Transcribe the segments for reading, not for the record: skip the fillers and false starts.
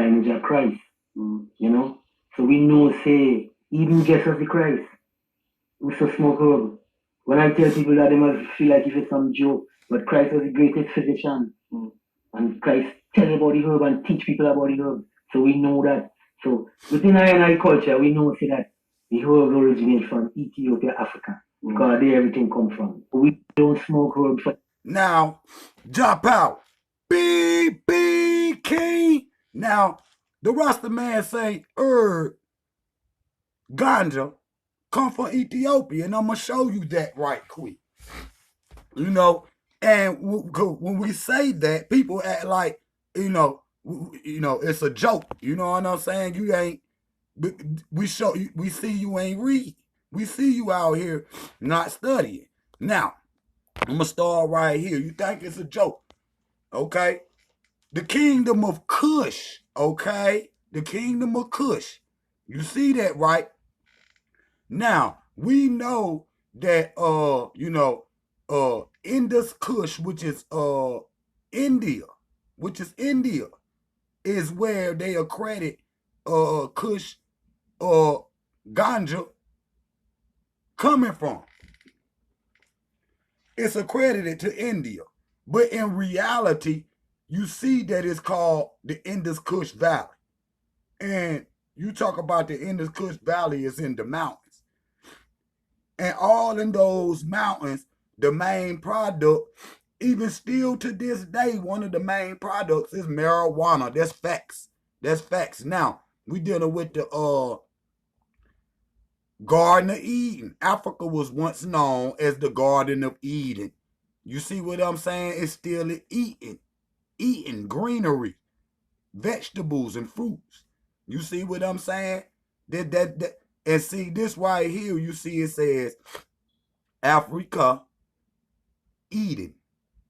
lineage of Christ. You know? So we know, say, even Jesus the Christ, who so smoke herb. When I tell people that, they must feel like it's some joke, but Christ was the greatest physician. And Christ tell about the herb and teach people about the herb. So we know that. So within our culture, we know say that the herbs originate from Ethiopia, Africa. Because there everything come from. We don't smoke herbs. Now, drop out. B King. Now, the Rasta man say herb, ganja, come from Ethiopia, and I'm gonna show you that right quick. You know, and when we say that, people act like, it's a joke. You know what I'm saying? You ain't. We see you ain't read. We see you out here not studying. Now, I'm gonna start right here. You think it's a joke? Okay. The kingdom of Kush. Okay, the kingdom of Kush. You see that, right? Now we know that Indus Kush, which is India, is where they accredit Kush ganja coming from. It's accredited to India, but in reality, you see that it's called the Indus Kush Valley, and you talk about the Indus Kush Valley is in the mountains, and all in those mountains, the main product, even still to this day, one of the main products is marijuana. That's facts. That's facts. Now we dealing with the Garden of Eden. Africa was once known as the Garden of Eden. You see what I'm saying? It's still eating greenery, vegetables and fruits. You see what I'm saying? That and see this right here. You see it says Africa, Eden.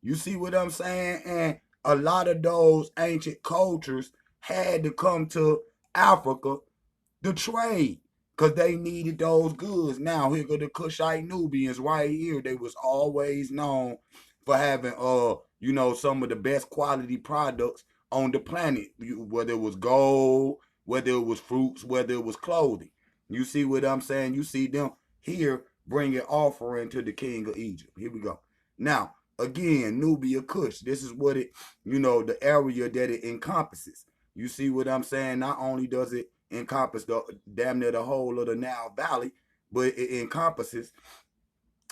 You see what I'm saying? And a lot of those ancient cultures had to come to Africa to trade because they needed those goods. Now here go the Kushite Nubians right here. They was always known for having some of the best quality products on the planet, whether it was gold, whether it was fruits, whether it was clothing. You see what I'm saying? You see them here bringing offering to the king of Egypt. Here we go. Now, again, Nubia Kush. This is what the area that it encompasses. You see what I'm saying? Not only does it encompass the damn near the whole of the Nile Valley, but it encompasses,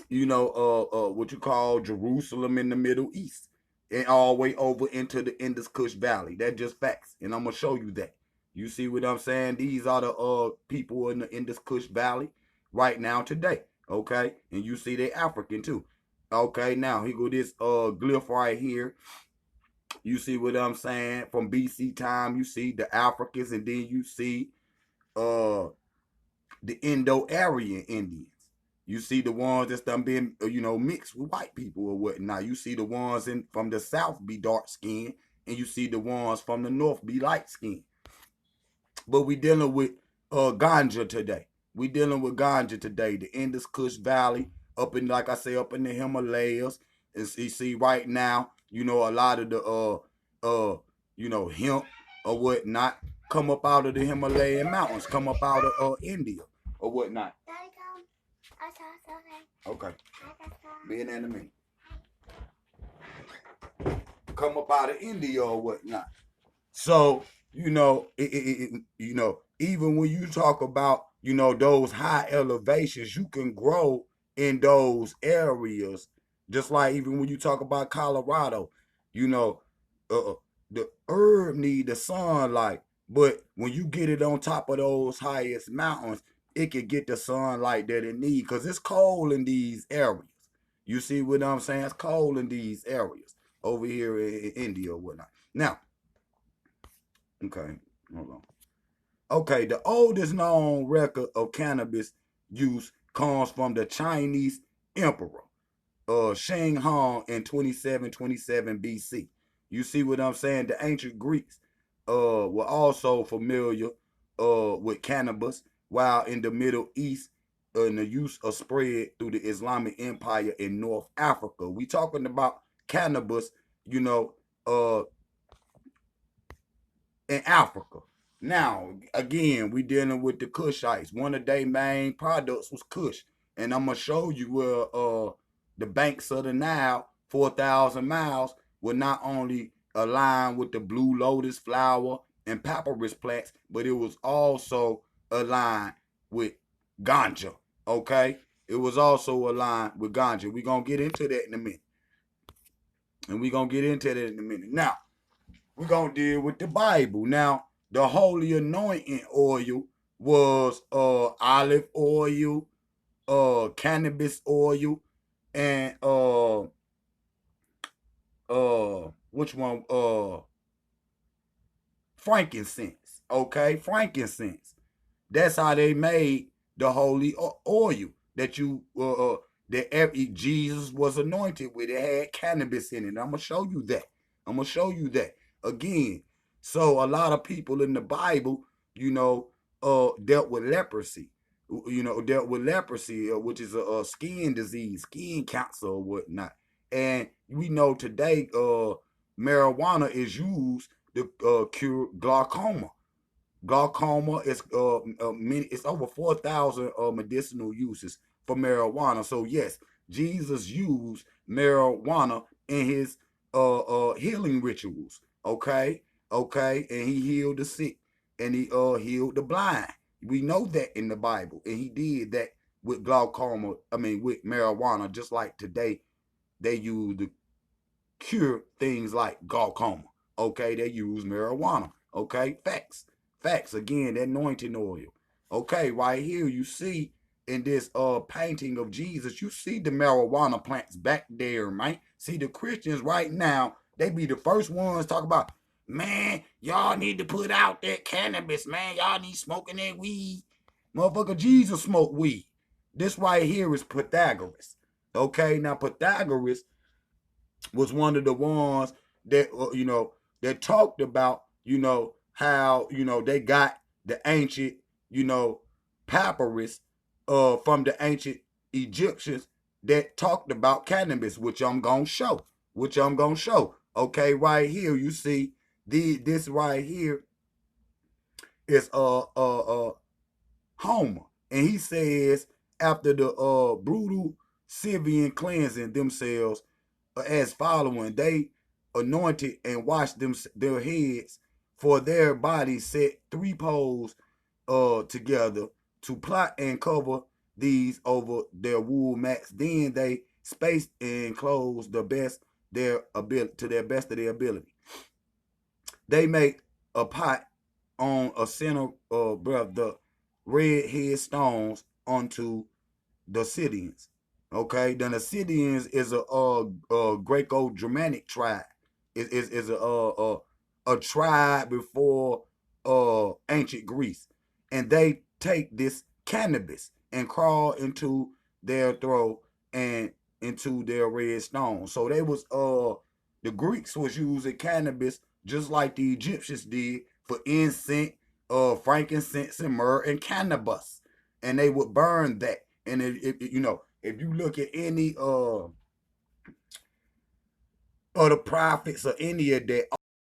what you call Jerusalem in the Middle East, and all the way over into the Indus Kush Valley. That's just facts, and I'm gonna show you that. You see what I'm saying? These are the people in the Indus Kush Valley right now today. Okay, and you see they African too. Okay, now here go this glyph right here. You see what I'm saying? From BC time, you see the Africans, and then you see the Indo-Aryan Indians. You see the ones that's done been, mixed with white people or whatnot. You see the ones from the south be dark skinned, and you see the ones from the north be light skinned. But we dealing with ganja today. We dealing with ganja today. The Indus Kush Valley, up in, like I say, up in the Himalayas. And you see right now, a lot of the hemp or whatnot come up out of the Himalayan mountains, come up out of India or whatnot. Okay. Be in a minute. Come up out of India or whatnot. So, even when you talk about, those high elevations, you can grow in those areas. Just like even when you talk about Colorado, the herb need the sunlight. But when you get it on top of those highest mountains, it can get the sunlight that it needs because it's cold in these areas. You see what I'm saying? It's cold in these areas over here in India or whatnot. Now, okay, hold on. Okay, the oldest known record of cannabis use comes from the Chinese emperor, Shang Hong in 2727 BC. You see what I'm saying? The ancient Greeks were also familiar with cannabis, while in the Middle East, the use of spread through the Islamic Empire in North Africa. We talking about cannabis, in Africa. Now, again, we dealing with the Kushites. One of their main products was Kush. And I'm gonna show you where the banks of the Nile, 4,000 miles, were not only aligned with the blue lotus flower and papyrus plants, but it was also aligned with ganja. Okay? It was also aligned with ganja. We're gonna get into that in a minute. And we're gonna get into that in a minute. Now, we're gonna deal with the Bible. Now, the holy anointing oil was olive oil, cannabis oil, and which one? Frankincense. Okay, frankincense. That's how they made the holy oil that Jesus was anointed with. It had cannabis in it. I'm gonna show you that. I'm gonna show you that again. So a lot of people in the Bible, dealt with leprosy. Dealt with leprosy, which is a skin disease, skin cancer or whatnot. And we know today, marijuana is used to cure glaucoma. Glaucoma is it's over 4,000 medicinal uses for marijuana. So yes, Jesus used marijuana in his healing rituals. Okay, okay, and he healed the sick and he healed the blind. We know that in the Bible, and he did that with glaucoma. I mean, with marijuana, just like today they use the cure things like glaucoma. Okay, they use marijuana. Okay, facts. Facts. Again, that anointing oil. Okay, right here you see in this painting of Jesus, you see the marijuana plants back there, man. See the Christians right now, they be the first ones talk about, man, y'all need to put out that cannabis, man. Y'all need smoking that weed. Motherfucker, Jesus smoked weed. This right here is Pythagoras. Okay, now Pythagoras was one of the ones that that talked about how they got the ancient papyrus from the ancient Egyptians that talked about cannabis, which I'm gonna show. Okay, right here you see this right here is Homer, and he says after the brutal Scythian cleansing themselves as following, they anointed and washed their heads, for their bodies set three poles together to plot and cover these over their wool mats. Then they spaced and closed the best their ability to their best of their ability. They make a pot on a center the red head stones onto the Scythians. Okay, then the Scythians is a Greco-Germanic tribe. Is a tribe before ancient Greece, and they take this cannabis and crawl into their throat and into their red stone. So they was the Greeks was using cannabis just like the Egyptians did for incense, frankincense, and myrrh and cannabis, and they would burn that. And if you look at any of the prophets or any of that,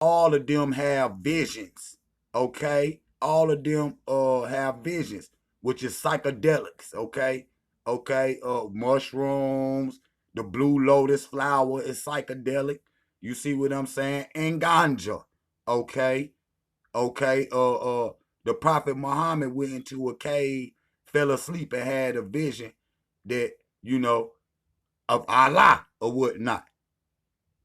all of them have visions. Okay, all of them have visions, which is psychedelics. Okay, mushrooms, the blue lotus flower is psychedelic. You see what I'm saying? And ganja. Okay, okay. The Prophet Muhammad went into a cave, fell asleep, and had a vision that of Allah or whatnot.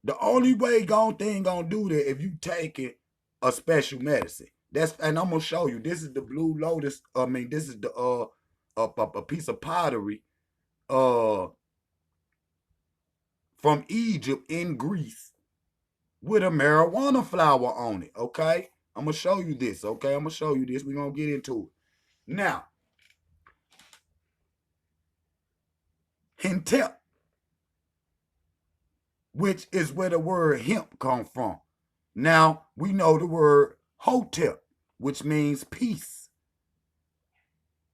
The only way gonna do that if you taking a special medicine. And I'm gonna show you. This is the blue lotus. I mean, this is the a piece of pottery uh from Egypt in Greece with a marijuana flower on it. Okay, I'm gonna show you this. Okay, I'm gonna show you this. We're gonna get into it now. Hintep, which is where the word hemp come from. Now we know the word hotep, which means peace.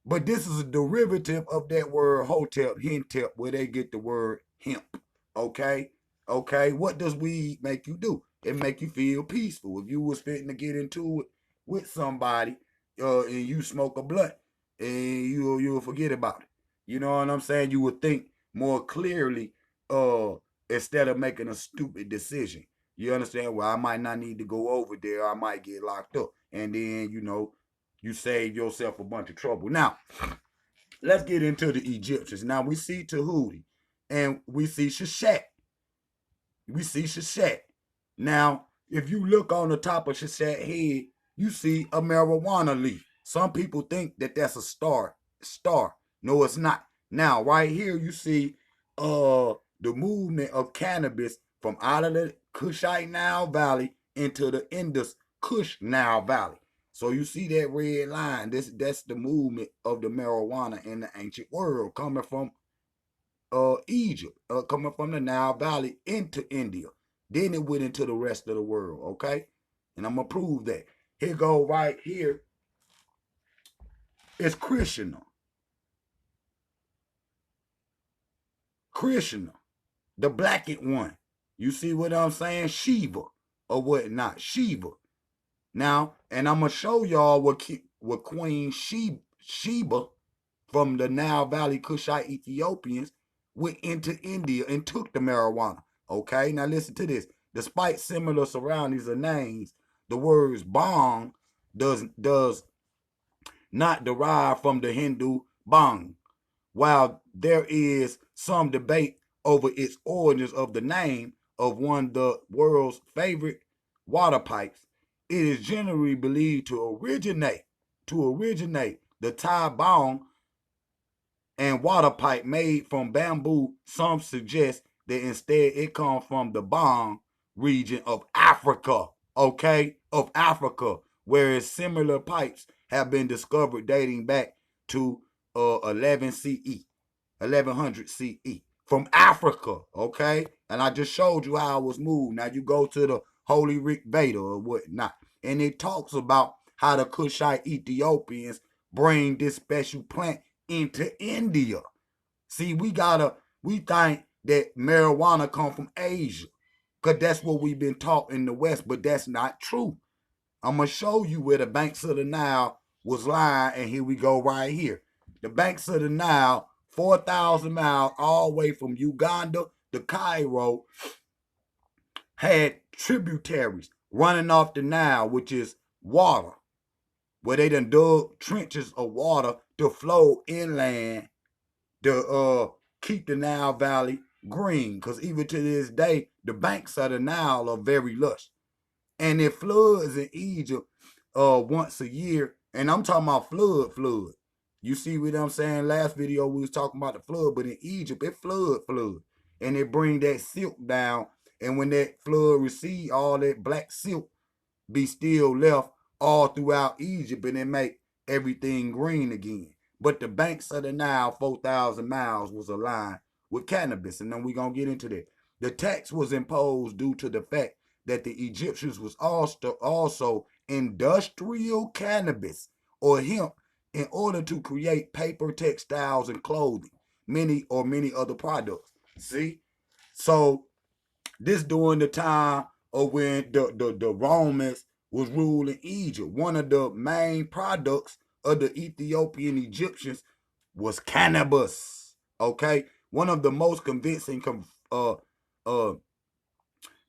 But this is a derivative of that word hotep, hintep, where they get the word hemp. Okay? Okay, what does weed make you do? It make you feel peaceful. If you was fitting to get into it with somebody, and you smoke a blunt, and you'll forget about it. You know what I'm saying? You would think more clearly, uh, instead of making a stupid decision. You understand? Well, I might not need to go over there. I might get locked up, and then you save yourself a bunch of trouble. Now, let's get into the Egyptians. Now we see Tahuti, and we see Sheshet. We see Sheshet. Now, if you look on the top of Sheshet head, you see a marijuana leaf. Some people think that that's a star. Star. No, it's not. Now, right here, you see the movement of cannabis from out of the Kushite Nile Valley into the Indus Kush Nile Valley. So you see that red line. That's the movement of the marijuana in the ancient world, coming from Egypt, coming from the Nile Valley into India. Then it went into the rest of the world, okay? And I'm gonna prove that. Here go right here. It's Krishna. Krishna, the blackened one. You see what I'm saying? Shiva or whatnot. Shiva. Now, and I'm gonna show y'all what Queen Sheba from the Nile Valley Kushite Ethiopians went into India and took the marijuana. Okay, now listen to this. Despite similar surroundings or names, the words bong does not derive from the Hindu bang. While there is some debate over its origins of the name of one of the world's favorite water pipes, it is generally believed to originate the Thai bong and water pipe made from bamboo. Some suggest that instead it comes from the Bong region of Africa, okay, of Africa, whereas similar pipes have been discovered dating back to 11 CE, 1100 CE from Africa, okay? And I just showed you how it was moved. Now you go to the Holy Rig Veda or whatnot, and it talks about how the Kushite Ethiopians bring this special plant into India. See, we think that marijuana come from Asia, because that's what we've been taught in the West, but that's not true. I'm going to show you where the banks of the Nile was lying, and here we go right here. The banks of the Nile, 4,000 miles all the way from Uganda to Cairo, had tributaries running off the Nile, which is water, where they done dug trenches of water to flow inland to keep the Nile Valley green. Because even to this day, the banks of the Nile are very lush. And it floods in Egypt once a year. And I'm talking about flood. You see what I'm saying? Last video we was talking about the flood, but in Egypt it flood. And it bring that silk down. And when that flood recede, all that black silk be still left all throughout Egypt, and it make everything green again. But the banks of the Nile, 4,000 miles, was aligned with cannabis, and then we're going to get into that. The tax was imposed due to the fact that the Egyptians was also industrial cannabis or hemp in order to create paper, textiles, and clothing, many other products. See? So this during the time of when the Romans was ruling Egypt. One of the main products of the Ethiopian Egyptians was cannabis. Okay, one of the most convincing uh,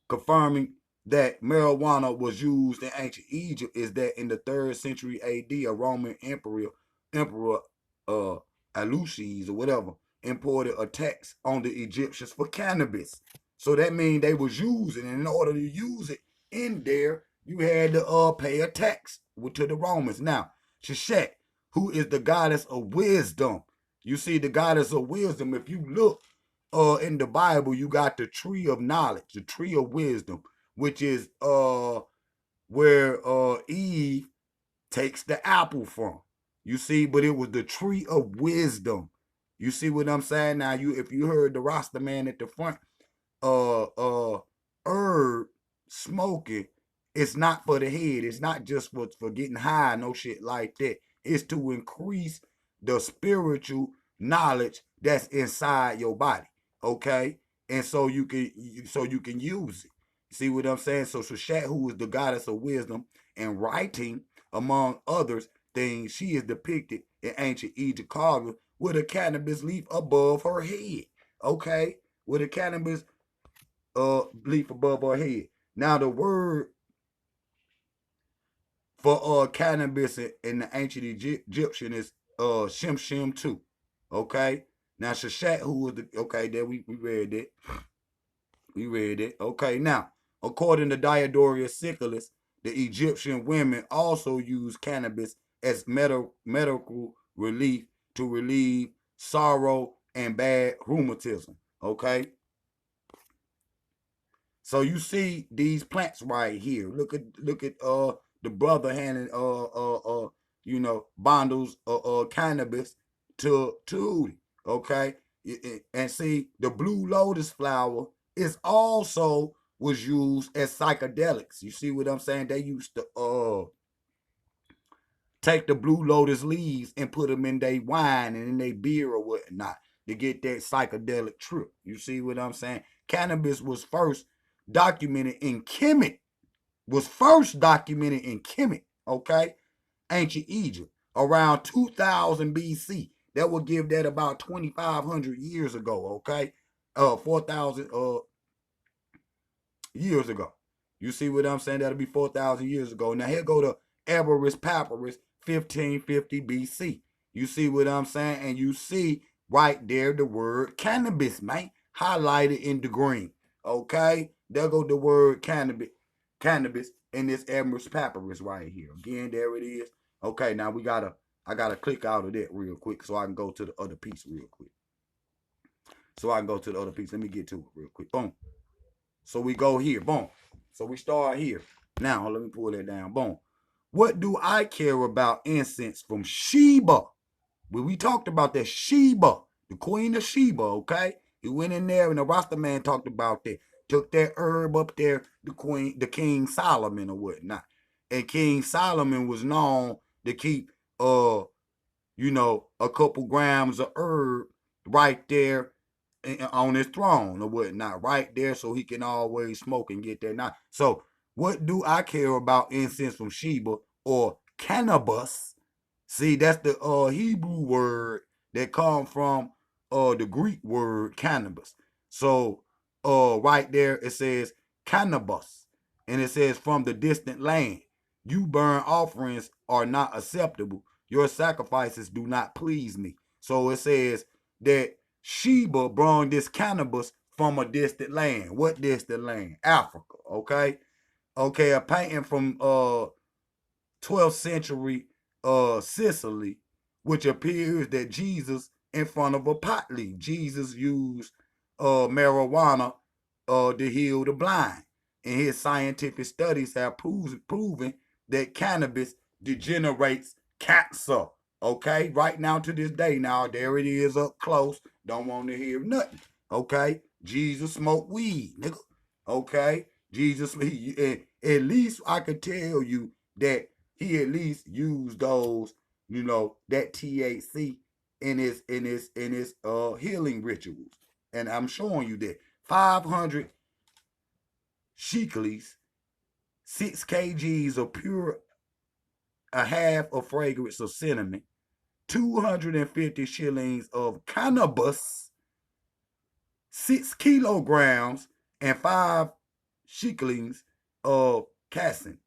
confirming that marijuana was used in ancient Egypt is that in the 3rd century AD, a Roman emperor Eleusis or whatever imported a tax on the Egyptians for cannabis. So that means they was using it. In order to use it in there, you had to pay a tax to the Romans. Now, Sheshet, who is the goddess of wisdom. You see, the goddess of wisdom, if you look in the Bible, you got the tree of knowledge, the tree of wisdom, which is where Eve takes the apple from. You see, but it was the tree of wisdom. You see what I'm saying? Now, if you heard the Rasta man at the front, herb smoking, it's not for the head. It's not just for getting high, no shit like that. It's to increase the spiritual knowledge that's inside your body. Okay, and so you can use it. See what I'm saying? So Sheshet, who is the goddess of wisdom and writing, among others things, she is depicted in ancient Egypt carving with a cannabis leaf above her head. Okay, with a cannabis leaf above her head. Now the word for cannabis in the ancient Egyptian is shim too. Okay. Now Sheshet, who was the okay, there we read it. We read it. Okay, now, according to Diodorus Siculus, the Egyptian women also used cannabis as medical relief to relieve sorrow and bad rheumatism. Okay, so you see these plants right here. Look at the brother handing bundles of cannabis to Hootie. Okay, and see the blue lotus flower is also was used as psychedelics. You see what I'm saying? They used to take the blue lotus leaves and put them in their wine and in their beer or whatnot to get that psychedelic trip. You see what I'm saying? Cannabis was first documented in Kemet. Was first documented in Kemet. Okay, ancient Egypt around 2000 BC. That would give that about 2,500 years ago. Okay, 4,000 years ago. You see what I'm saying? That'll be 4,000 years ago. Now here go to Everest Papyrus, 1550 BC. You see what I'm saying? And you see right there the word cannabis, man, highlighted in the green. Okay, there go the word cannabis in this Everest Papyrus right here. Again, there it is. Okay, now I gotta click out of that real quick so I can go to the other piece real quick. Let me get to it real quick. Boom. So we go here. Boom. So we start here. Now, let me pull that down. Boom. What do I care about incense from Sheba? Well, we talked about that Sheba, the queen of Sheba, okay? He went in there and the Rasta man talked about that. Took that herb up there, the King Solomon or whatnot. And King Solomon was known to keep a couple grams of herb right there on his throne or whatnot, right there, so he can always smoke and get that. Now, so what do I care about incense from Sheba or cannabis? See, that's the Hebrew word that come from the Greek word cannabis. So right there it says cannabis, and it says from the distant land. You burn offerings are not acceptable. Your sacrifices do not please me. So it says that Sheba brought this cannabis from a distant land. What distant land? Africa. Okay. Okay, a painting from 12th century Sicily, which appears that Jesus in front of a pot leaf. Jesus used marijuana to heal the blind. And his scientific studies have proven that cannabis degenerates cancer. Okay, right now to this day, now there it is up close. Don't want to hear nothing. Okay, Jesus smoked weed, nigga. Okay, Jesus. At least I could tell you that he at least used those, that THC in his healing rituals. And I'm showing you that 500 shekels, 6 kgs of pure, a half of fragrance of cinnamon, 250 shillings of cannabis, 6 kilograms, and 5 shekels of cassin,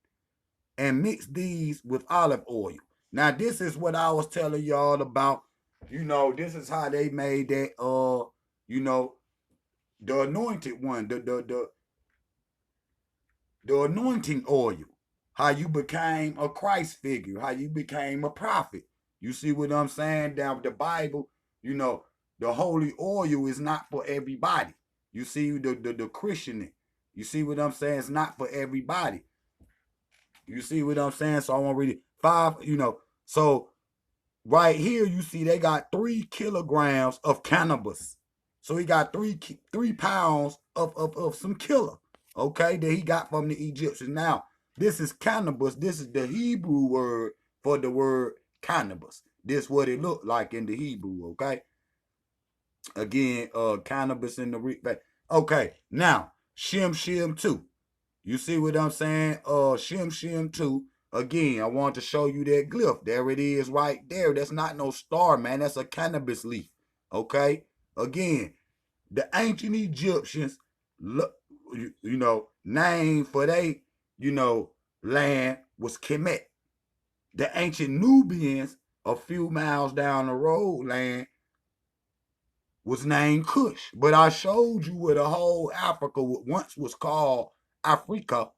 and mix these with olive oil. Now, this is what I was telling y'all about. This is how they made that the anointed one, the anointing oil. How you became a Christ figure, how you became a prophet. You see what I'm saying? Down with the Bible, the holy oil is not for everybody. You see the Christian. You see what I'm saying? It's not for everybody. You see what I'm saying? So I want to read it. 5, So right here, you see they got 3 kilograms of cannabis. So he got 3 pounds of some killer, okay, that he got from the Egyptians. Now, this is cannabis. This is the Hebrew word for the word cannabis. This is what it looked like in the Hebrew, okay? Again, cannabis in the okay. Now, shim too. You see what I'm saying? Shim Shim 2. Again, I want to show you that glyph. There it is right there. That's not no star, man. That's a cannabis leaf. Okay? Again, the ancient Egyptians, name for they, land was Kemet. The ancient Nubians, a few miles down the road, land was named Kush. But I showed you where the whole Africa once was called Africa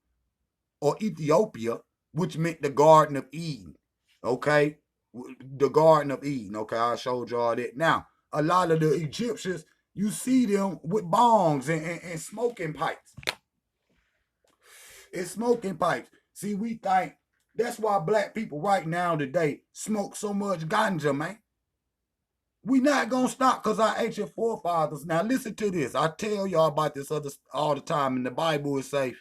or Ethiopia, which meant the Garden of Eden. Okay? The Garden of Eden. Okay, I showed y'all that. Now, a lot of the Egyptians, you see them with bongs and smoking pipes. It's smoking pipes. See, we think that's why black people right now today smoke so much ganja, man. We not gonna stop because our ancient forefathers. Now listen to this. I tell y'all about this other all the time. In the Bible, it says,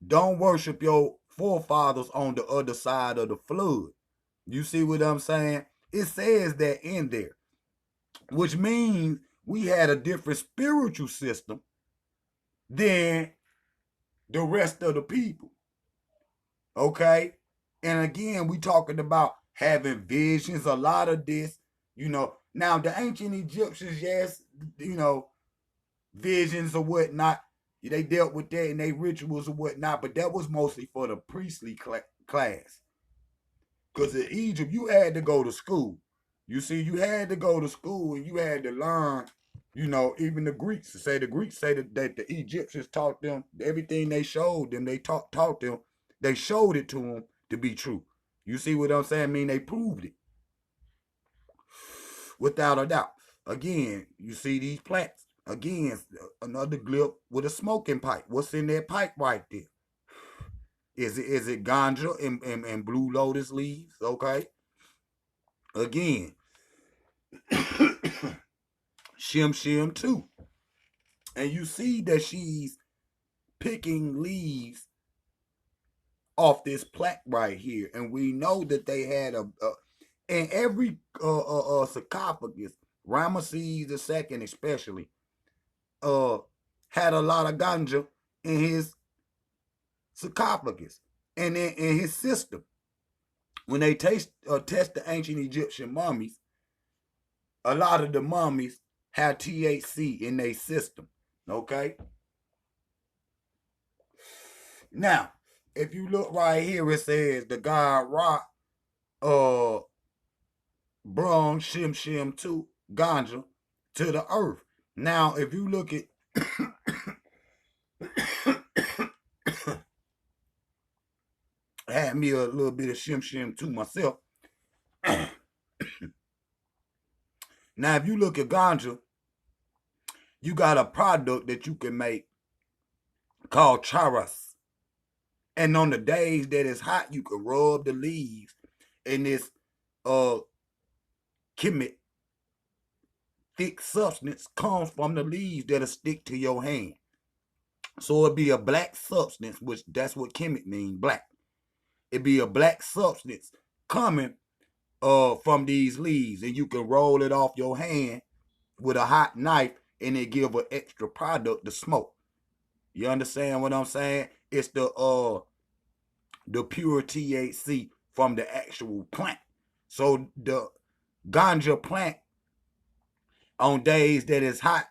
"Don't worship your forefathers on the other side of the flood." You see what I'm saying? It says that in there, which means we had a different spiritual system than the rest of the people. Okay? And again, we talking about having visions, a lot of this, Now, the ancient Egyptians, yes, visions or whatnot, they dealt with that and they rituals or whatnot, but that was mostly for the priestly class. Because in Egypt, you had to go to school. You see, you had to go to school and you had to learn, even the Greeks say that the Egyptians taught them everything they showed them, they taught them, they showed it to them to be true. You see what I'm saying? I mean, they proved it without a doubt. Again, you see these plants. Again, another glyph with a smoking pipe. What's in that pipe right there? Is it ganja and blue lotus leaves? Okay. Again, Shim Shim too. And you see that she's picking leaves off this plaque right here. And we know that they had in every sarcophagus, Ramesses II especially, had a lot of ganja in his sarcophagus and in his system. When they test the ancient Egyptian mummies, a lot of the mummies have THC in their system. Okay? Now, if you look right here, it says the god Ra brung Shim Shim to ganja to the earth. Now, if you look at I had me a little bit of Shim Shim to myself. Now, if you look at ganja, you got a product that you can make called charas. And on the days that it's hot, you can rub the leaves and this chemic thick substance comes from the leaves that'll stick to your hand. So it'd be a black substance, which that's what chemic means, black. It'd be a black substance coming from these leaves, and you can roll it off your hand with a hot knife, and it give an extra product to smoke. You understand what I'm saying? It's the pure THC from the actual plant. So the ganja plant on days that it's hot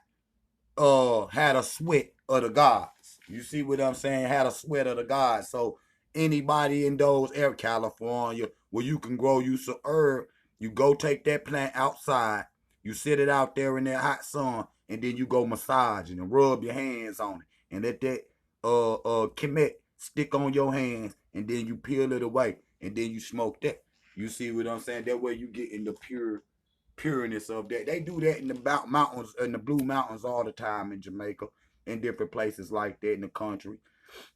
had a sweat of the gods. You see what I'm saying? Had a sweat of the gods. So anybody in those air California where you can grow you some herb, you go take that plant outside, you sit it out there in that hot sun, and then you go massage it and rub your hands on it and let that kemet stick on your hands, and then you peel it away and then you smoke that. You see what I'm saying? That way you get in the pureness of that. They do that in the mountains, in the Blue Mountains all the time in Jamaica, in different places like that in the country.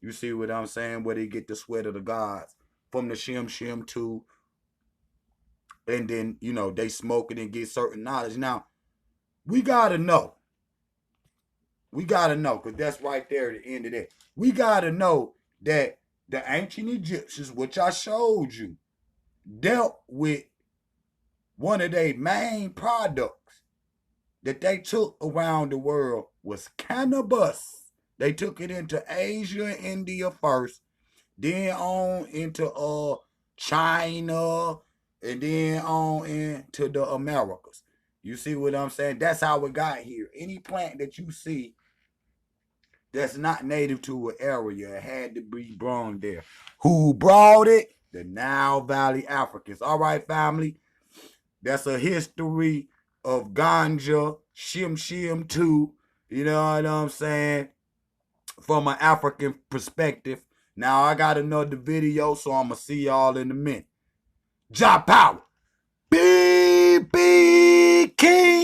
You see what I'm saying? Where they get the sweat of the gods from the Shim Shim too. And then, they smoke it and get certain knowledge. Now, we gotta know. We gotta know, because that's right there at the end of that. We gotta know that the ancient Egyptians, which I showed you, dealt with one of their main products that they took around the world was cannabis. They took it into Asia and India first, then on into China, and then on into the Americas. You see what I'm saying? That's how it got here. Any plant that you see that's not native to an area, it had to be brought there. Who brought it? The Nile Valley Africans. All right, family. That's a history of ganja, shim shim too. You know what I'm saying? From an African perspective. Now I got another video, so I'ma see y'all in a minute. Job power. BB King.